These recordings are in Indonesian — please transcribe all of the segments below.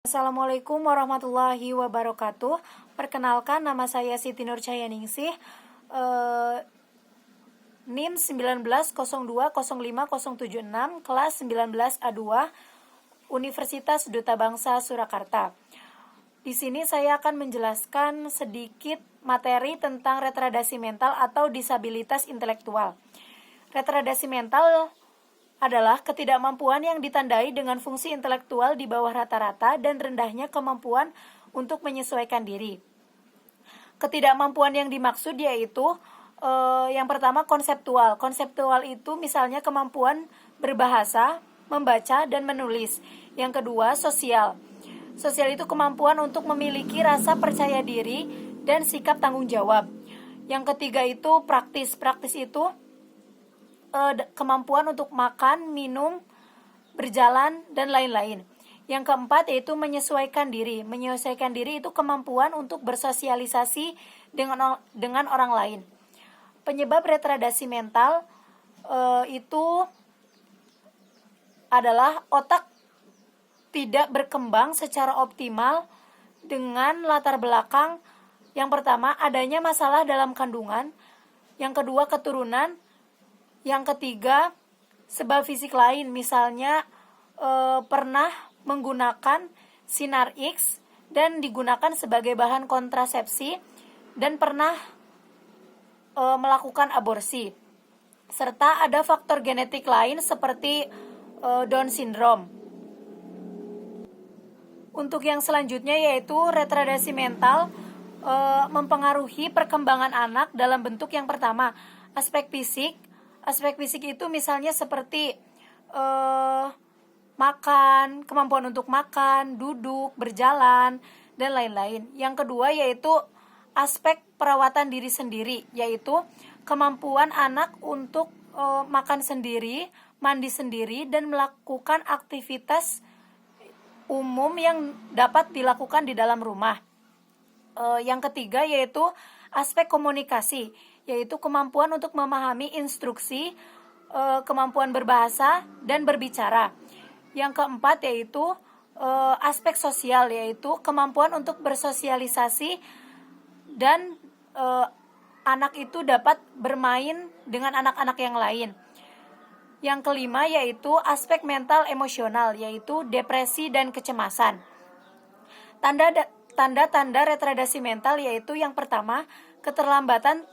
Assalamualaikum warahmatullahi wabarakatuh. Perkenalkan, nama saya Siti Nur Cahyaningsih, NIM 1902050076, kelas 19A2, Universitas Duta Bangsa Surakarta. Di sini saya akan menjelaskan sedikit materi tentang retardasi mental atau disabilitas intelektual. Retardasi mental adalah ketidakmampuan yang ditandai dengan fungsi intelektual di bawah rata-rata dan rendahnya kemampuan untuk menyesuaikan diri. Ketidakmampuan yang dimaksud yaitu yang pertama konseptual. Konseptual itu misalnya kemampuan berbahasa, membaca, dan menulis. Yang kedua sosial. Sosial itu kemampuan untuk memiliki rasa percaya diri dan sikap tanggung jawab. Yang ketiga itu praktis. Praktis itu kemampuan untuk makan, minum, berjalan, dan lain-lain. Yang keempat yaitu menyesuaikan diri. Menyesuaikan diri itu kemampuan untuk bersosialisasi dengan orang lain. Penyebab retardasi mental itu adalah otak tidak berkembang secara optimal dengan latar belakang yang pertama adanya masalah dalam kandungan, yang kedua keturunan, yang ketiga sebab fisik lain, misalnya pernah menggunakan sinar X dan digunakan sebagai bahan kontrasepsi dan pernah melakukan aborsi, serta ada faktor genetik lain seperti Down syndrome. Untuk yang selanjutnya yaitu retardasi mental mempengaruhi perkembangan anak dalam bentuk yang pertama aspek fisik. Aspek fisik itu misalnya seperti makan, kemampuan untuk makan, duduk, berjalan, dan lain-lain. Yang kedua yaitu aspek perawatan diri sendiri, yaitu kemampuan anak untuk makan sendiri, mandi sendiri, dan melakukan aktivitas umum yang dapat dilakukan di dalam rumah. Yang ketiga yaitu aspek komunikasi, yaitu kemampuan untuk memahami instruksi, kemampuan berbahasa, dan berbicara. Yang keempat yaitu aspek sosial, yaitu kemampuan untuk bersosialisasi dan anak itu dapat bermain dengan anak-anak yang lain. Yang kelima yaitu aspek mental emosional, yaitu depresi dan kecemasan. Tanda-tanda retardasi mental yaitu yang pertama keterlambatan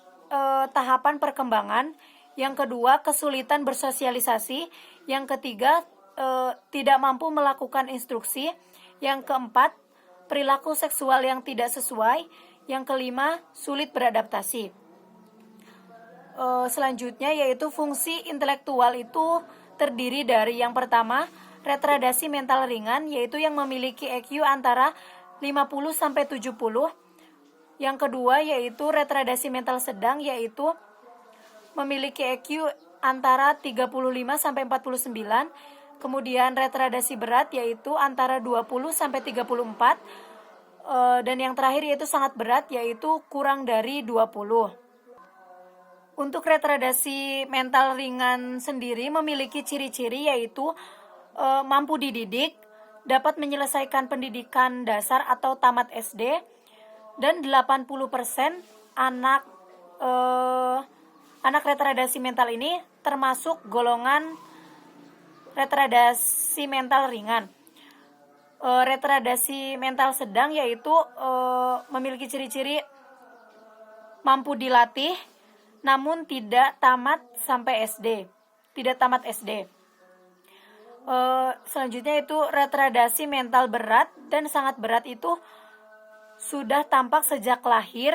tahapan perkembangan, yang kedua kesulitan bersosialisasi, yang ketiga tidak mampu melakukan instruksi, yang keempat perilaku seksual yang tidak sesuai, yang kelima sulit beradaptasi. Selanjutnya yaitu fungsi intelektual itu terdiri dari yang pertama retardasi mental ringan, yaitu yang memiliki EQ antara 50-70. Yang kedua yaitu retardasi mental sedang, yaitu memiliki EQ antara 35-49. Kemudian retardasi berat yaitu antara 20-34. Dan yang terakhir yaitu sangat berat, yaitu kurang dari 20. Untuk retardasi mental ringan sendiri memiliki ciri-ciri yaitu mampu dididik, dapat menyelesaikan pendidikan dasar atau tamat SD, dan 80% anak retardasi mental ini termasuk golongan retardasi mental ringan. Retardasi mental sedang yaitu memiliki ciri-ciri mampu dilatih namun tidak tamat sampai SD, tidak tamat SD. Selanjutnya itu retardasi mental berat dan sangat berat itu sudah tampak sejak lahir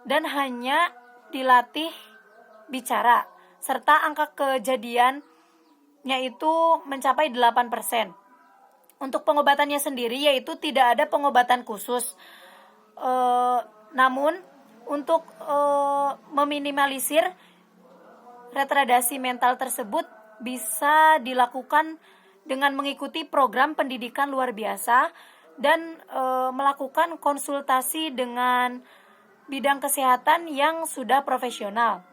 dan hanya dilatih bicara, serta angka kejadiannya itu mencapai 8%. Untuk pengobatannya sendiri yaitu tidak ada pengobatan khusus. Namun untuk meminimalisir retardasi mental tersebut bisa dilakukan dengan mengikuti program pendidikan luar biasa dan melakukan konsultasi dengan bidang kesehatan yang sudah profesional.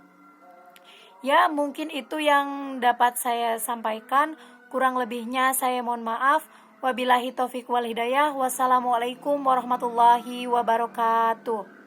Ya, mungkin itu yang dapat saya sampaikan. Kurang lebihnya saya mohon maaf. Wabillahi taufiq wal hidayah. Wassalamualaikum warahmatullahi wabarakatuh.